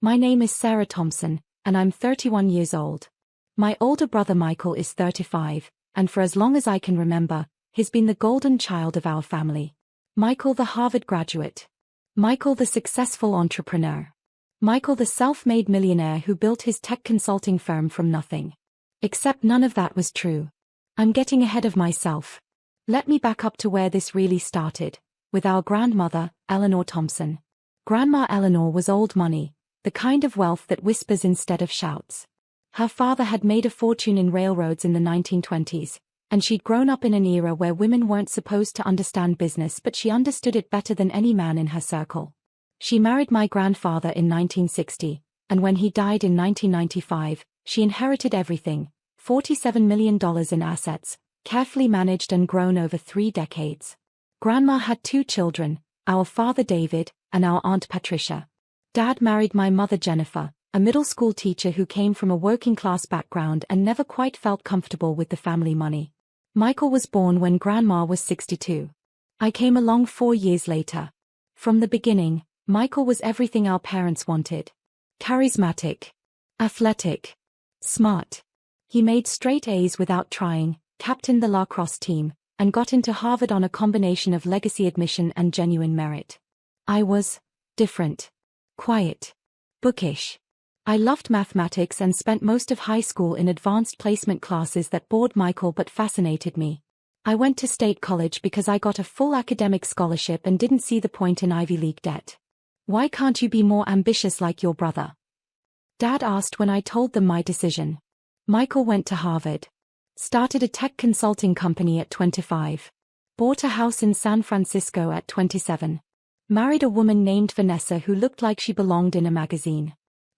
My name is Sarah Thompson, and I'm 31 years old. My older brother Michael is 35, and for as long as I can remember, he's been the golden child of our family. Michael the Harvard graduate. Michael the successful entrepreneur. Michael the self-made millionaire who built his tech consulting firm from nothing. Except none of that was true. I'm getting ahead of myself. Let me back up to where this really started, with our grandmother, Eleanor Thompson. Grandma Eleanor was old money, the kind of wealth that whispers instead of shouts. Her father had made a fortune in railroads in the 1920s, and she'd grown up in an era where women weren't supposed to understand business, but she understood it better than any man in her circle. She married my grandfather in 1960, and when he died in 1995, she inherited everything, $47 million in assets, carefully managed and grown over 3 decades. Grandma had 2 children, our father David, and our Aunt Patricia. Dad married my mother Jennifer, a middle school teacher who came from a working-class background and never quite felt comfortable with the family money. Michael was born when Grandma was 62. I came along 4 years later. From the beginning, Michael was everything our parents wanted. Charismatic. Athletic. Smart. He made straight A's without trying, captained the lacrosse team, and got into Harvard on a combination of legacy admission and genuine merit. I was different. Quiet. Bookish. I loved mathematics and spent most of high school in advanced placement classes that bored Michael but fascinated me. I went to state college because I got a full academic scholarship and didn't see the point in Ivy League debt. Why can't you be more ambitious like your brother? Dad asked when I told them my decision. Michael went to Harvard. Started a tech consulting company at 25. Bought a house in San Francisco at 27. Married a woman named Vanessa who looked like she belonged in a magazine.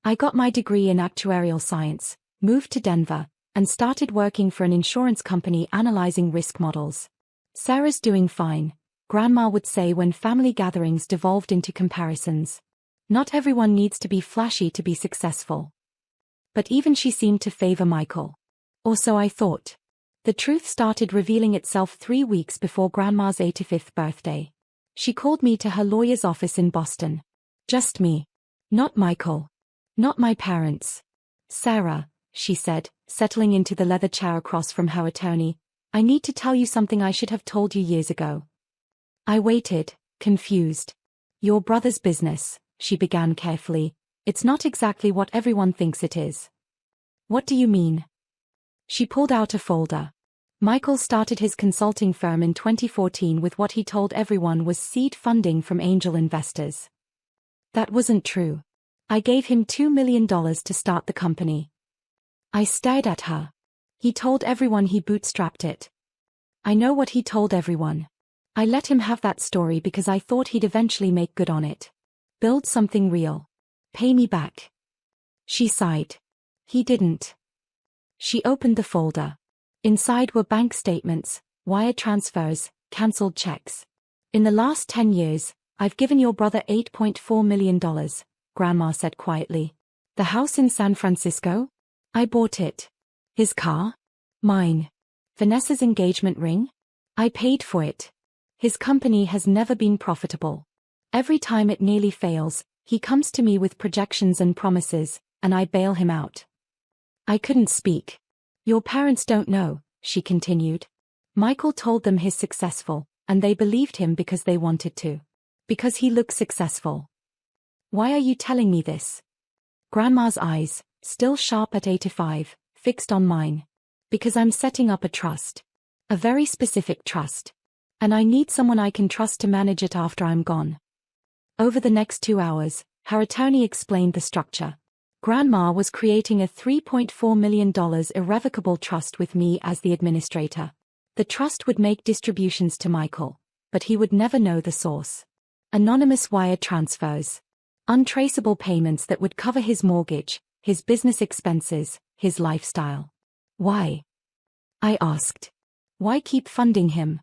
I got my degree in actuarial science, moved to Denver, and started working for an insurance company analyzing risk models. Sarah's doing fine, Grandma would say when family gatherings devolved into comparisons. Not everyone needs to be flashy to be successful. But even she seemed to favor Michael. Or so I thought. The truth started revealing itself 3 weeks before Grandma's 85th birthday. She called me to her lawyer's office in Boston. Just me. Not Michael. Not my parents. Sarah, she said, settling into the leather chair across from her attorney, I need to tell you something I should have told you years ago. I waited, confused. Your brother's business, she began carefully. It's not exactly what everyone thinks it is. What do you mean? She pulled out a folder. Michael started his consulting firm in 2014 with what he told everyone was seed funding from angel investors. That wasn't true. I gave him $2 million to start the company. I stared at her. He told everyone he bootstrapped it. I know what he told everyone. I let him have that story because I thought he'd eventually make good on it. Build something real. Pay me back. She sighed. He didn't. She opened the folder. Inside were bank statements, wire transfers, cancelled checks. In the last 10 years, I've given your brother $8.4 million, Grandma said quietly. The house in San Francisco? I bought it. His car? Mine. Vanessa's engagement ring? I paid for it. His company has never been profitable. Every time it nearly fails, he comes to me with projections and promises, and I bail him out. I couldn't speak. Your parents don't know, she continued. Michael told them he's successful, and they believed him because they wanted to. Because he looks successful. Why are you telling me this? Grandma's eyes, still sharp at 85, fixed on mine. Because I'm setting up a trust. A very specific trust. And I need someone I can trust to manage it after I'm gone. Over the next 2 hours, her attorney explained the structure. Grandma was creating a $3.4 million irrevocable trust with me as the administrator. The trust would make distributions to Michael, but he would never know the source. Anonymous wire transfers. Untraceable payments that would cover his mortgage, his business expenses, his lifestyle. Why? I asked. Why keep funding him?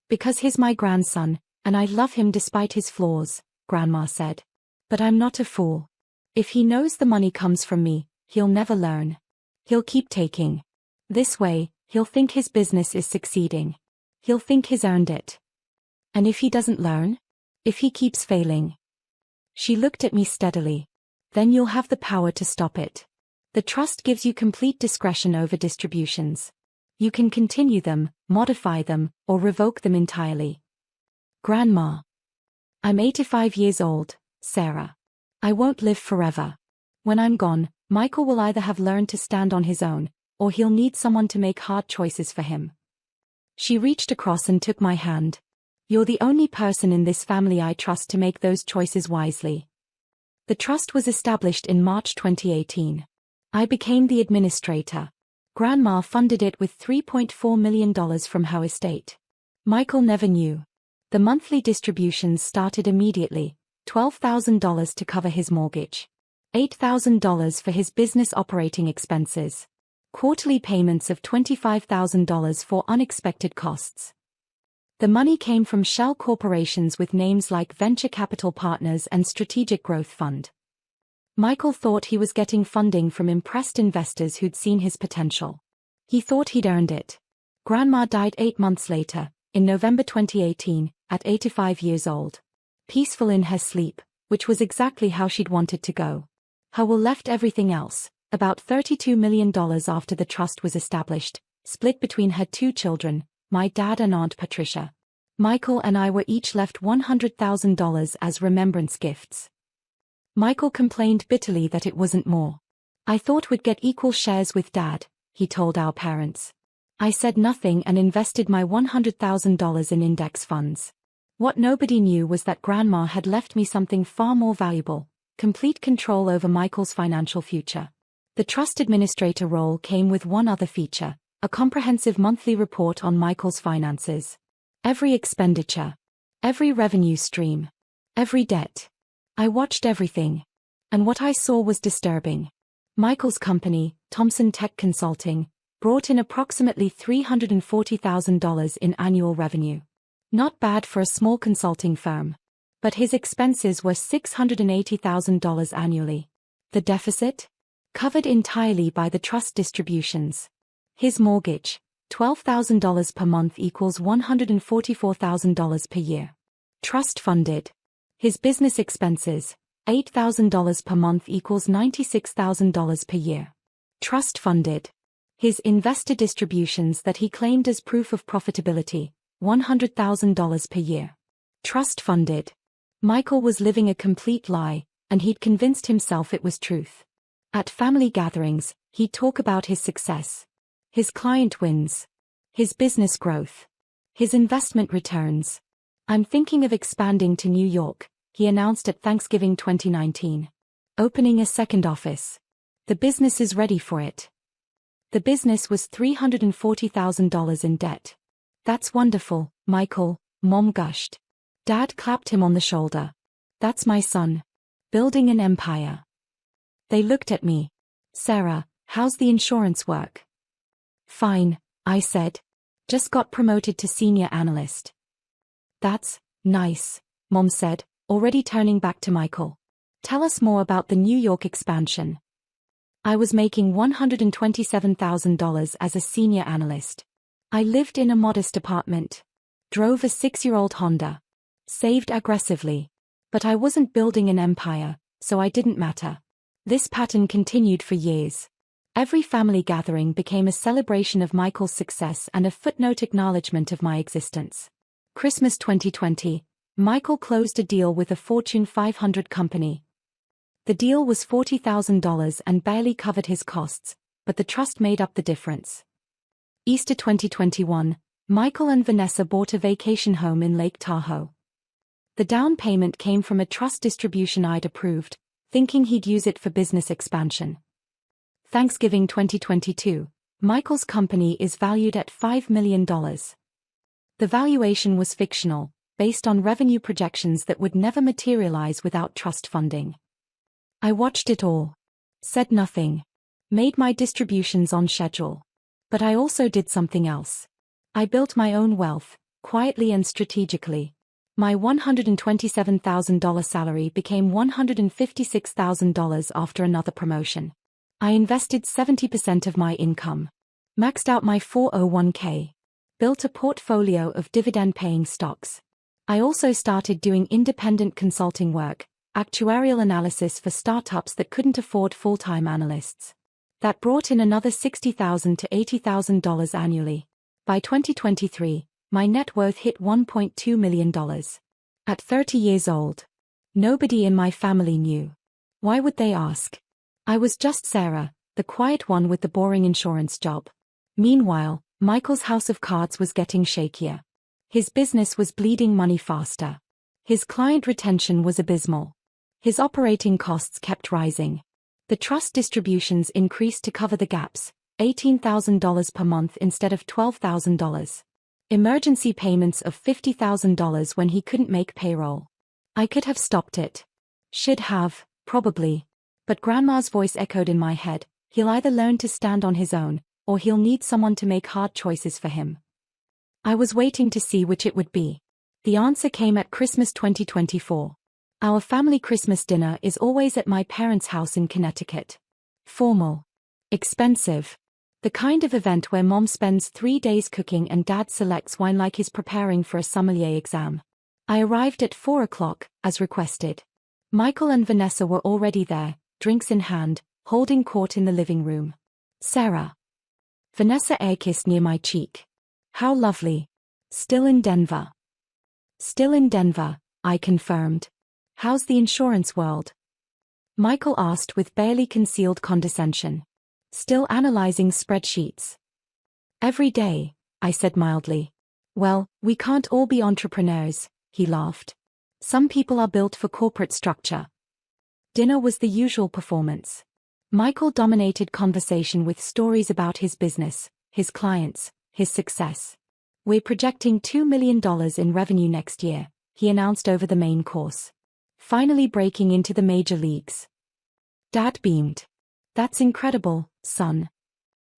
Because he's my grandson, and I love him despite his flaws, Grandma said. But I'm not a fool. If he knows the money comes from me, he'll never learn. He'll keep taking. This way, he'll think his business is succeeding. He'll think he's earned it. And if he doesn't learn? If he keeps failing? She looked at me steadily. Then you'll have the power to stop it. The trust gives you complete discretion over distributions. You can continue them, modify them, or revoke them entirely. Grandma. I'm 85 years old, Sarah. I won't live forever. When I'm gone, Michael will either have learned to stand on his own, or he'll need someone to make hard choices for him. She reached across and took my hand. You're the only person in this family I trust to make those choices wisely. The trust was established in March 2018. I became the administrator. Grandma funded it with $3.4 million from her estate. Michael never knew. The monthly distributions started immediately, $12,000 to cover his mortgage, $8,000 for his business operating expenses, quarterly payments of $25,000 for unexpected costs. The money came from shell corporations with names like Venture Capital Partners and Strategic Growth Fund. Michael thought he was getting funding from impressed investors who'd seen his potential. He thought he'd earned it. Grandma died 8 months later, in November 2018, at 85 years old. Peaceful in her sleep, which was exactly how she'd wanted to go. Her will left everything else, about $32 million after the trust was established, split between her 2 children, my dad and Aunt Patricia. Michael and I were each left $100,000 as remembrance gifts. Michael complained bitterly that it wasn't more. I thought we'd get equal shares with Dad, he told our parents. I said nothing and invested my $100,000 in index funds. What nobody knew was that Grandma had left me something far more valuable, complete control over Michael's financial future. The trust administrator role came with one other feature, a comprehensive monthly report on Michael's finances. Every expenditure, every revenue stream, every debt. I watched everything. And what I saw was disturbing. Michael's company, Thomson Tech Consulting, brought in approximately $340,000 in annual revenue. Not bad for a small consulting firm. But his expenses were $680,000 annually. The deficit? Covered entirely by the trust distributions. His mortgage, $12,000 per month equals $144,000 per year. Trust funded. His business expenses, $8,000 per month equals $96,000 per year. Trust funded. His investor distributions that he claimed as proof of profitability, $100,000 per year. Trust funded. Michael was living a complete lie, and he'd convinced himself it was truth. At family gatherings, he'd talk about his success, his client wins, his business growth, his investment returns. I'm thinking of expanding to New York, he announced at Thanksgiving 2019. Opening a second office. The business is ready for it. The business was $340,000 in debt. That's wonderful, Michael, Mom gushed. Dad clapped him on the shoulder. That's my son. Building an empire. They looked at me. Sarah, how's the insurance work? Fine, I said. Just got promoted to senior analyst. That's nice, Mom said, already turning back to Michael. Tell us more about the New York expansion. I was making $127,000 as a senior analyst. I lived in a modest apartment. Drove a 6-year-old Honda. Saved aggressively. But I wasn't building an empire, so I didn't matter. This pattern continued for years. Every family gathering became a celebration of Michael's success and a footnote acknowledgement of my existence. Christmas 2020, Michael closed a deal with a Fortune 500 company. The deal was $40,000 and barely covered his costs, but the trust made up the difference. Easter 2021, Michael and Vanessa bought a vacation home in Lake Tahoe. The down payment came from a trust distribution I'd approved, thinking he'd use it for business expansion. Thanksgiving 2022, Michael's company is valued at $5 million. The valuation was fictional, based on revenue projections that would never materialize without trust funding. I watched it all. Said nothing. Made my distributions on schedule. But I also did something else. I built my own wealth, quietly and strategically. My $127,000 salary became $156,000 after another promotion. I invested 70% of my income. Maxed out my 401k. Built a portfolio of dividend-paying stocks. I also started doing independent consulting work, actuarial analysis for startups that couldn't afford full-time analysts. That brought in another $60,000 to $80,000 annually. By 2023, my net worth hit $1.2 million. At 30 years old. Nobody in my family knew. Why would they ask? I was just Sarah, the quiet one with the boring insurance job. Meanwhile, Michael's house of cards was getting shakier. His business was bleeding money faster. His client retention was abysmal. His operating costs kept rising. The trust distributions increased to cover the gaps, $18,000 per month instead of $12,000. Emergency payments of $50,000 when he couldn't make payroll. I could have stopped it. Should have, probably. But Grandma's voice echoed in my head, he'll either learn to stand on his own, or he'll need someone to make hard choices for him. I was waiting to see which it would be. The answer came at Christmas 2024. Our family Christmas dinner is always at my parents' house in Connecticut. Formal. Expensive. The kind of event where Mom spends 3 days cooking and Dad selects wine like he's preparing for a sommelier exam. I arrived at 4 o'clock, as requested. Michael and Vanessa were already there, drinks in hand, holding court in the living room. Sarah. Vanessa air-kissed near my cheek. How lovely. Still in Denver. Still in Denver, I confirmed. How's the insurance world? Michael asked with barely concealed condescension. Still analyzing spreadsheets. Every day, I said mildly. Well, we can't all be entrepreneurs, he laughed. Some people are built for corporate structure. Dinner was the usual performance. Michael dominated conversation with stories about his business, his clients, his success. We're projecting $2 million in revenue next year, he announced over the main course. Finally breaking into the major leagues. Dad beamed. That's incredible, son.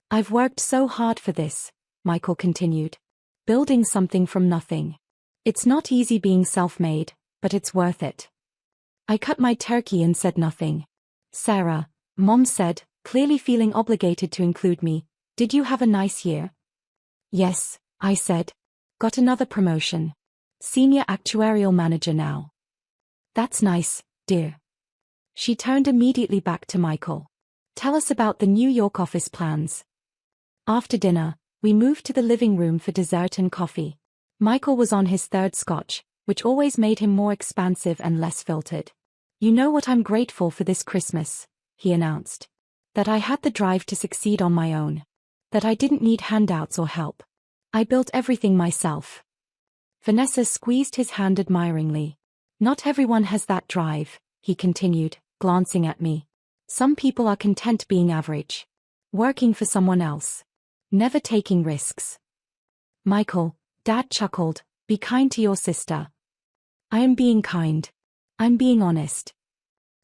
I've worked so hard for this, Michael continued. Building something from nothing. It's not easy being self-made, but it's worth it. I cut my turkey and said nothing. Sarah, Mom said, clearly feeling obligated to include me, did you have a nice year? Yes, I said. Got another promotion. Senior actuarial manager now. That's nice, dear. She turned immediately back to Michael. Tell us about the New York office plans. After dinner, we moved to the living room for dessert and coffee. Michael was on his third scotch, which always made him more expansive and less filtered. You know what I'm grateful for this Christmas, he announced. That I had the drive to succeed on my own. That I didn't need handouts or help. I built everything myself. Vanessa squeezed his hand admiringly. Not everyone has that drive, he continued, glancing at me. Some people are content being average. Working for someone else. Never taking risks. Michael, Dad chuckled, be kind to your sister. I am being kind. I'm being honest.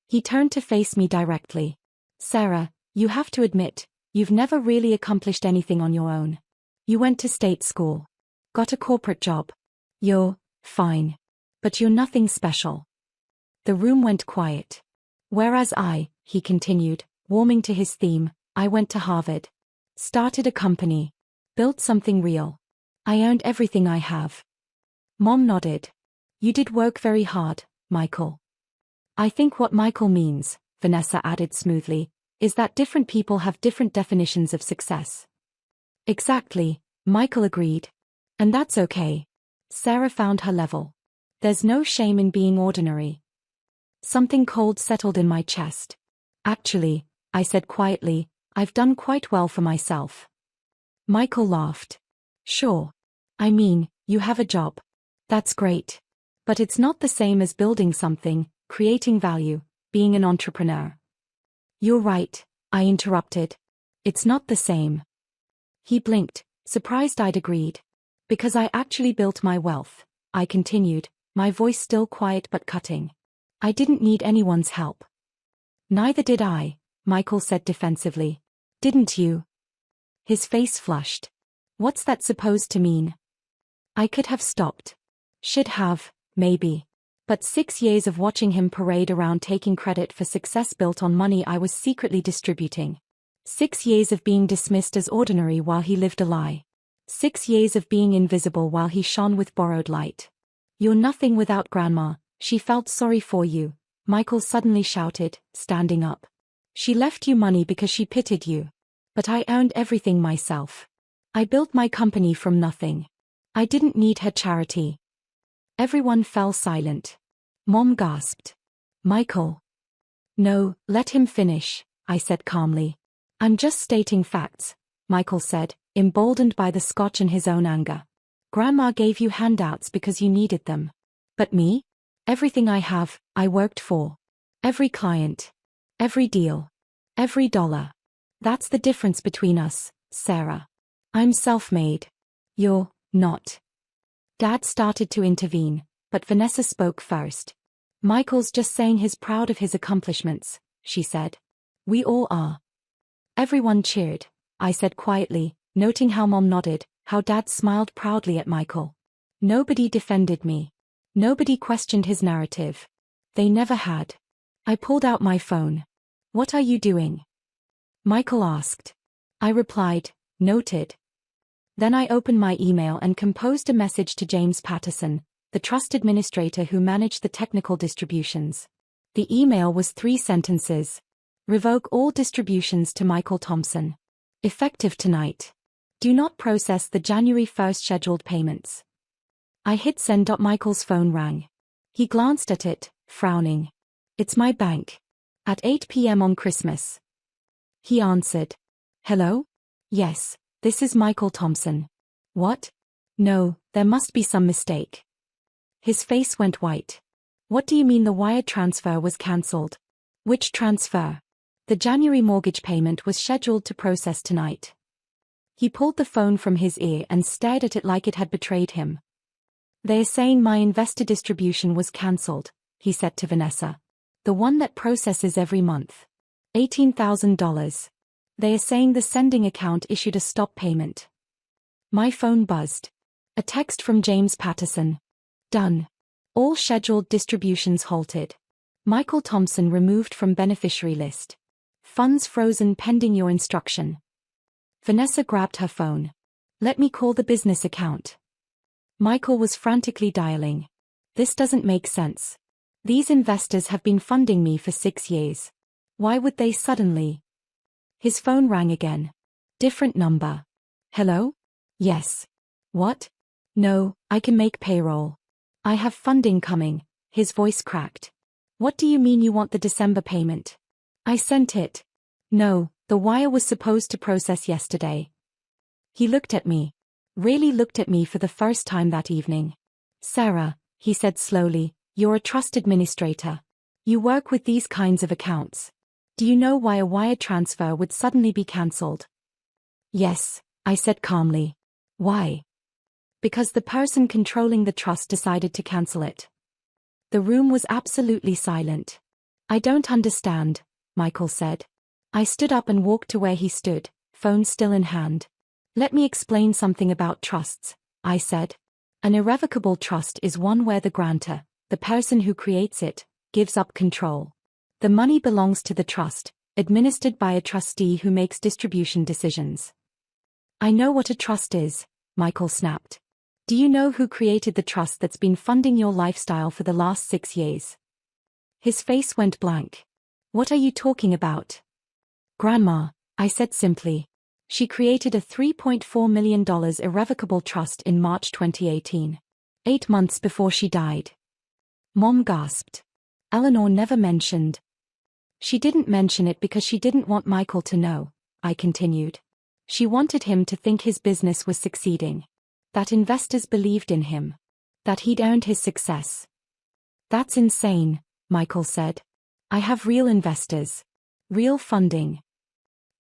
He turned to face me directly. Sarah, you have to admit, you've never really accomplished anything on your own. You went to state school. Got a corporate job. You're fine. But you're nothing special. The room went quiet. Whereas I, he continued, warming to his theme, I went to Harvard. Started a company. Built something real. I earned everything I have. Mom nodded. You did work very hard, Michael. I think what Michael means, Vanessa added smoothly, is that different people have different definitions of success. Exactly, Michael agreed. And that's okay. Sarah found her level. There's no shame in being ordinary. Something cold settled in my chest. Actually, I said quietly, I've done quite well for myself. Michael laughed. Sure. I mean, you have a job. That's great. But it's not the same as building something, creating value, being an entrepreneur. You're right, I interrupted. It's not the same. He blinked, surprised I'd agreed. Because I actually built my wealth, I continued, my voice still quiet but cutting. I didn't need anyone's help. Neither did I, Michael said defensively. Didn't you? His face flushed. What's that supposed to mean? I could have stopped. Should have, maybe. But 6 years of watching him parade around taking credit for success built on money I was secretly distributing. 6 years of being dismissed as ordinary while he lived a lie. 6 years of being invisible while he shone with borrowed light. You're nothing without Grandma, she felt sorry for you, Michael suddenly shouted, standing up. She left you money because she pitied you. But I earned everything myself. I built my company from nothing. I didn't need her charity. Everyone fell silent. Mom gasped. Michael. No, let him finish, I said calmly. I'm just stating facts, Michael said, emboldened by the scotch and his own anger. Grandma gave you handouts because you needed them. But me? Everything I have, I worked for. Every client. Every deal. Every dollar. That's the difference between us, Sarah. I'm self-made. You're not. Dad started to intervene, but Vanessa spoke first. Michael's just saying he's proud of his accomplishments, she said. We all are. Everyone cheered, I said quietly, noting how Mom nodded, how Dad smiled proudly at Michael. Nobody defended me. Nobody questioned his narrative. They never had. I pulled out my phone. What are you doing? Michael asked. I replied, noted. Then I opened my email and composed a message to James Patterson, the trust administrator who managed the technical distributions. The email was 3 sentences. Revoke all distributions to Michael Thompson. Effective tonight. Do not process the January 1st scheduled payments. I hit send. Michael's phone rang. He glanced at it, frowning. It's my bank. At 8 p.m. on Christmas. He answered. Hello? Yes, this is Michael Thompson. What? No, there must be some mistake. His face went white. What do you mean the wire transfer was cancelled? Which transfer? The January mortgage payment was scheduled to process tonight. He pulled the phone from his ear and stared at it like it had betrayed him. They're saying my investor distribution was cancelled, he said to Vanessa. The one that processes every month. $18,000. They are saying the sending account issued a stop payment. My phone buzzed. A text from James Patterson. Done. All scheduled distributions halted. Michael Thompson removed from beneficiary list. Funds frozen pending your instruction. Vanessa grabbed her phone. Let me call the business account. Michael was frantically dialing. This doesn't make sense. These investors have been funding me for 6 years. Why would they suddenly? His phone rang again. Different number. Hello? Yes. What? No, I can make payroll. I have funding coming, his voice cracked. What do you mean you want the December payment? I sent it. No, the wire was supposed to process yesterday. He looked at me. Really looked at me for the first time that evening. Sarah, he said slowly, you're a trust administrator. You work with these kinds of accounts. Do you know why a wire transfer would suddenly be cancelled? Yes, I said calmly. Why? Because the person controlling the trust decided to cancel it. The room was absolutely silent. I don't understand, Michael said. I stood up and walked to where he stood, phone still in hand. Let me explain something about trusts, I said. An irrevocable trust is one where the grantor, the person who creates it, gives up control. The money belongs to the trust, administered by a trustee who makes distribution decisions. I know what a trust is, Michael snapped. Do you know who created the trust that's been funding your lifestyle for the last 6 years? His face went blank. What are you talking about? Grandma, I said simply. She created a $3.4 million irrevocable trust in March 2018. 8 months before she died. Mom gasped. Eleanor never mentioned. She didn't mention it because she didn't want Michael to know, I continued. She wanted him to think his business was succeeding. That investors believed in him. That he'd earned his success. That's insane, Michael said. I have real investors. Real funding.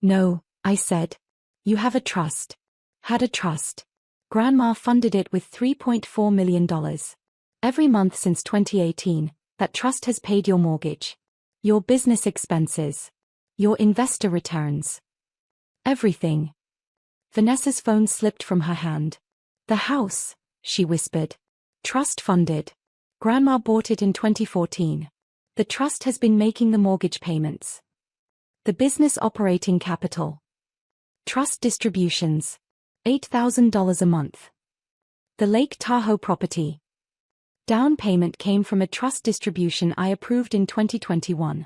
No, I said. You have a trust. Had a trust. Grandma funded it with $3.4 million. Every month since 2018, that trust has paid your mortgage. Your business expenses. Your investor returns. Everything. Vanessa's phone slipped from her hand. The house, she whispered. Trust funded. Grandma bought it in 2014. The trust has been making the mortgage payments. The business operating capital. Trust distributions. $8,000 a month. The Lake Tahoe property. Down payment came from a trust distribution I approved in 2021.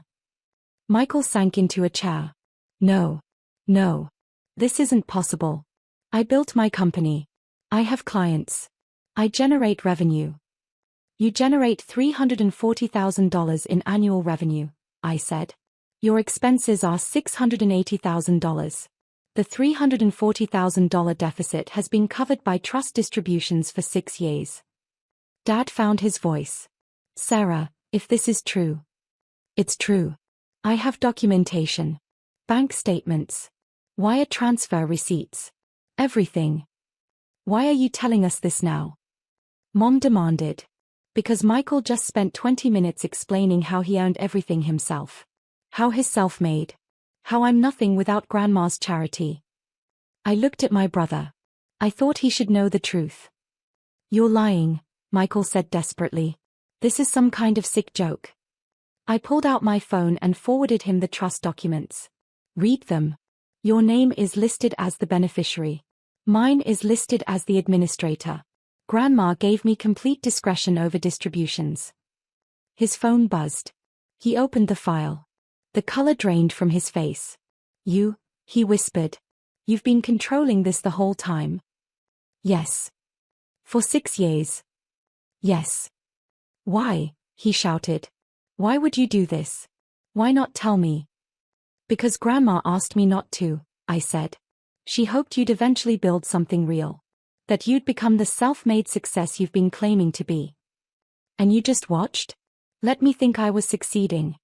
Michael sank into a chair. No. No. This isn't possible. I built my company. I have clients. I generate revenue. You generate $340,000 in annual revenue, I said. Your expenses are $680,000. The $340,000 deficit has been covered by trust distributions for 6 years. Dad found his voice. Sarah, if this is true. It's true. I have documentation. Bank statements. Wire transfer receipts. Everything. Why are you telling us this now? Mom demanded. Because Michael just spent 20 minutes explaining how he earned everything himself. How he's self-made. How I'm nothing without Grandma's charity. I looked at my brother. I thought he should know the truth. You're lying, Michael said desperately. This is some kind of sick joke. I pulled out my phone and forwarded him the trust documents. Read them. Your name is listed as the beneficiary. Mine is listed as the administrator. Grandma gave me complete discretion over distributions. His phone buzzed. He opened the file. The color drained from his face. He whispered. You've been controlling this the whole time. Yes. For 6 years. Yes. Why? He shouted. Why would you do this? Why not tell me? Because Grandma asked me not to, I said. She hoped you'd eventually build something real. That you'd become the self-made success you've been claiming to be. And you just watched? Let me think I was succeeding.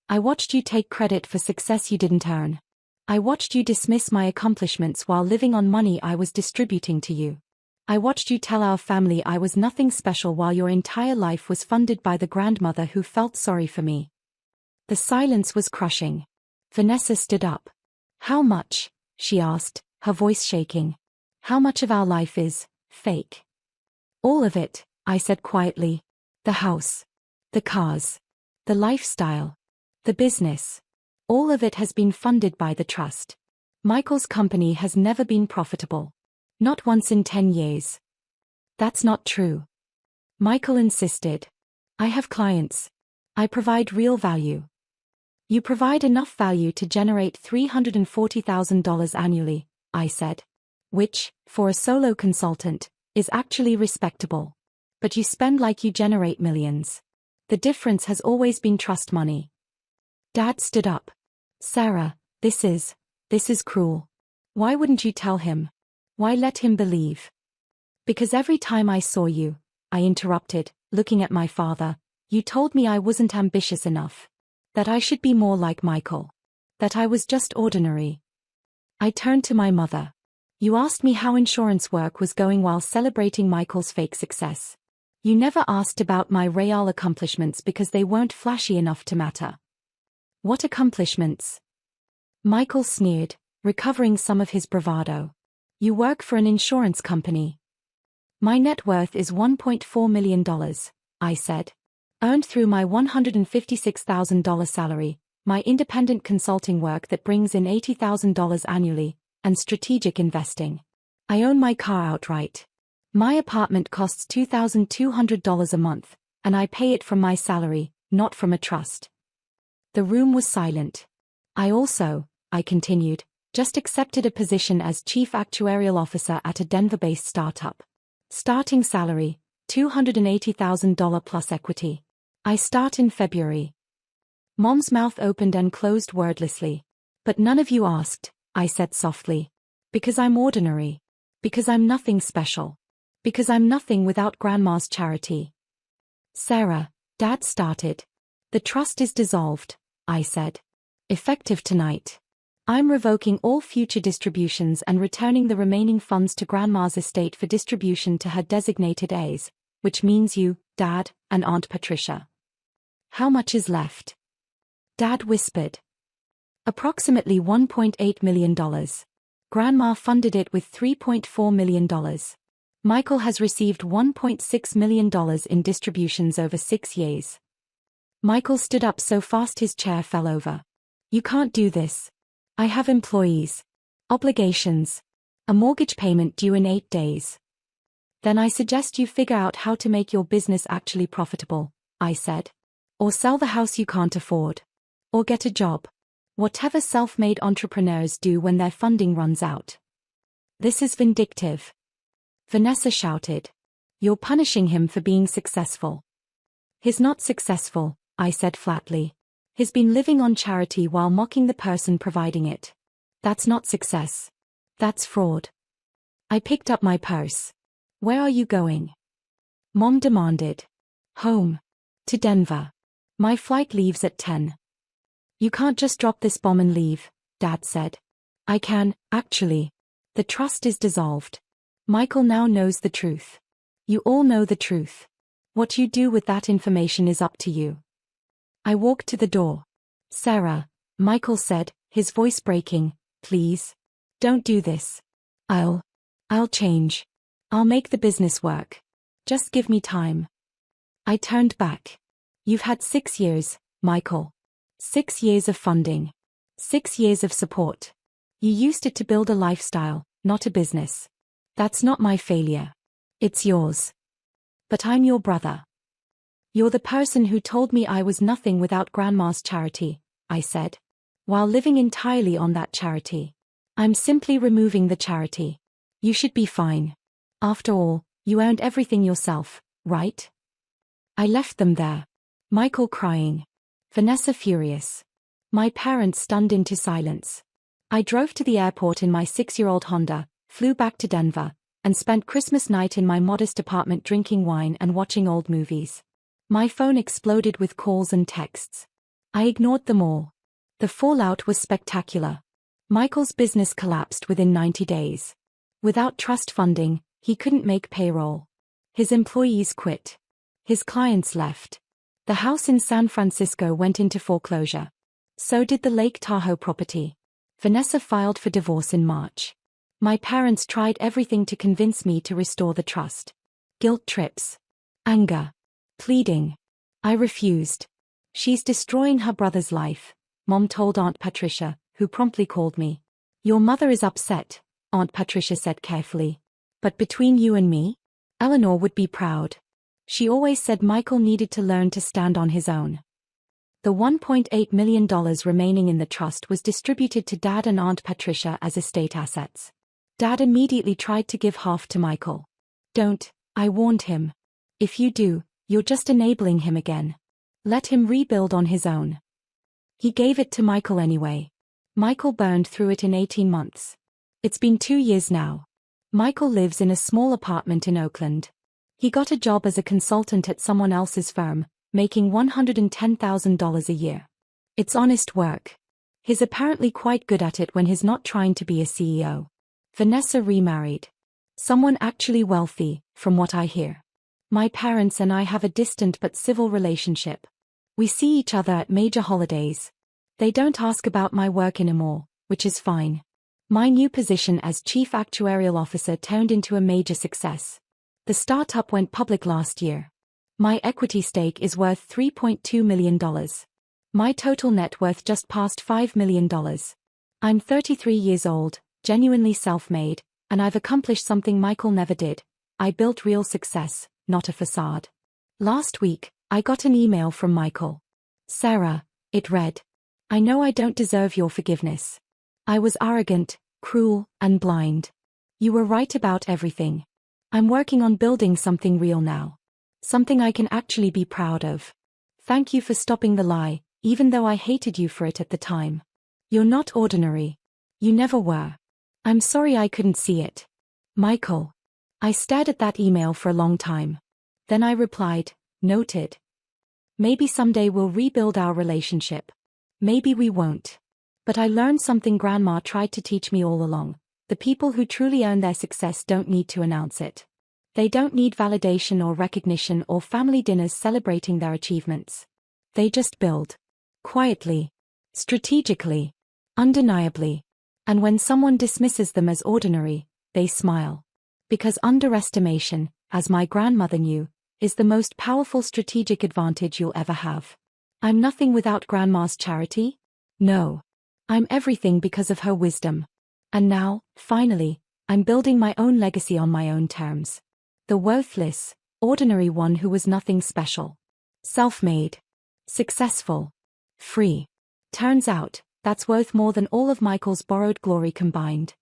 I watched you take credit for success you didn't earn. I watched you dismiss my accomplishments while living on money I was distributing to you. I watched you tell our family I was nothing special while your entire life was funded by the grandmother who felt sorry for me. The silence was crushing. Vanessa stood up. How much? She asked, her voice shaking. How much of our life is fake? All of it, I said quietly. The house. The cars. The lifestyle. The business. All of it has been funded by the trust. Michael's company has never been profitable. Not once in 10 years. That's not true. Michael insisted. I have clients. I provide real value. You provide enough value to generate $340,000 annually, I said. Which, for a solo consultant, is actually respectable. But you spend like you generate millions. The difference has always been trust money. Dad stood up. Sarah, this is cruel. Why wouldn't you tell him? Why let him believe? Because every time I saw you, I interrupted, looking at my father, you told me I wasn't ambitious enough. That I should be more like Michael. That I was just ordinary. I turned to my mother. You asked me how insurance work was going while celebrating Michael's fake success. You never asked about my real accomplishments because they weren't flashy enough to matter. What accomplishments? Michael sneered, recovering some of his bravado. You work for an insurance company. My net worth is $1.4 million, I said. Earned through my $156,000 salary, my independent consulting work that brings in $80,000 annually, and strategic investing. I own my car outright. My apartment costs $2,200 a month, and I pay it from my salary, not from a trust. The room was silent. I continued, just accepted a position as Chief Actuarial Officer at a Denver-based startup. Starting salary, $280,000 plus equity. I start in February. Mom's mouth opened and closed wordlessly. But none of you asked, I said softly. Because I'm ordinary. Because I'm nothing special. Because I'm nothing without Grandma's charity. Sarah, Dad started. The trust is dissolved, I said. Effective tonight. I'm revoking all future distributions and returning the remaining funds to Grandma's estate for distribution to her designated heirs, which means you, Dad, and Aunt Patricia. How much is left? Dad whispered. Approximately $1.8 million. Grandma funded it with $3.4 million. Michael has received $1.6 million in distributions over 6 years. Michael stood up so fast his chair fell over. You can't do this. I have employees. Obligations. A mortgage payment due in 8 days. Then I suggest you figure out how to make your business actually profitable, I said. Or sell the house you can't afford. Or get a job. Whatever self-made entrepreneurs do when their funding runs out. This is vindictive. Vanessa shouted. You're punishing him for being successful. He's not successful, I said flatly. He's been living on charity while mocking the person providing it. That's not success. That's fraud. I picked up my purse. Where are you going? Mom demanded. Home. To Denver. My flight leaves at 10. You can't just drop this bomb and leave, Dad said. I can, actually. The trust is dissolved. Michael now knows the truth. You all know the truth. What you do with that information is up to you. I walked to the door. Sarah, Michael said, his voice breaking, please. Don't do this. I'll change. I'll make the business work. Just give me time. I turned back. You've had 6 years, Michael. 6 years of funding. 6 years of support. You used it to build a lifestyle, not a business. That's not my failure. It's yours. But I'm your brother. You're the person who told me I was nothing without Grandma's charity, I said. While living entirely on that charity. I'm simply removing the charity. You should be fine. After all, you earned everything yourself, right? I left them there. Michael crying. Vanessa furious. My parents stunned into silence. I drove to the airport in my 6-year-old Honda, flew back to Denver, and spent Christmas night in my modest apartment drinking wine and watching old movies. My phone exploded with calls and texts. I ignored them all. The fallout was spectacular. Michael's business collapsed within 90 days. Without trust funding, he couldn't make payroll. His employees quit. His clients left. The house in San Francisco went into foreclosure. So did the Lake Tahoe property. Vanessa filed for divorce in March. My parents tried everything to convince me to restore the trust. Guilt trips. Anger. Pleading. I refused. She's destroying her brother's life, Mom told Aunt Patricia, who promptly called me. Your mother is upset, Aunt Patricia said carefully. But between you and me, Eleanor would be proud. She always said Michael needed to learn to stand on his own. The $1.8 million remaining in the trust was distributed to Dad and Aunt Patricia as estate assets. Dad immediately tried to give half to Michael. Don't, I warned him. If you do, you're just enabling him again. Let him rebuild on his own. He gave it to Michael anyway. Michael burned through it in 18 months. It's been 2 years now. Michael lives in a small apartment in Oakland. He got a job as a consultant at someone else's firm, making $110,000 a year. It's honest work. He's apparently quite good at it when he's not trying to be a CEO. Vanessa remarried. Someone actually wealthy, from what I hear. My parents and I have a distant but civil relationship. We see each other at major holidays. They don't ask about my work anymore, which is fine. My new position as Chief Actuarial Officer turned into a major success. The startup went public last year. My equity stake is worth $3.2 million. My total net worth just passed $5 million. I'm 33 years old, genuinely self-made, and I've accomplished something Michael never did. I built real success, not a facade. Last week, I got an email from Michael. Sarah, it read. I know I don't deserve your forgiveness. I was arrogant, cruel, and blind. You were right about everything. I'm working on building something real now. Something I can actually be proud of. Thank you for stopping the lie, even though I hated you for it at the time. You're not ordinary. You never were. I'm sorry I couldn't see it. Michael. I stared at that email for a long time. Then I replied, noted. Maybe someday we'll rebuild our relationship. Maybe we won't. But I learned something Grandma tried to teach me all along. The people who truly earn their success don't need to announce it. They don't need validation or recognition or family dinners celebrating their achievements. They just build. Quietly. Strategically. Undeniably. And when someone dismisses them as ordinary, they smile. Because underestimation, as my grandmother knew, is the most powerful strategic advantage you'll ever have. I'm nothing without Grandma's charity? No. I'm everything because of her wisdom. And now, finally, I'm building my own legacy on my own terms. The worthless, ordinary one who was nothing special. Self-made. Successful. Free. Turns out, that's worth more than all of Michael's borrowed glory combined.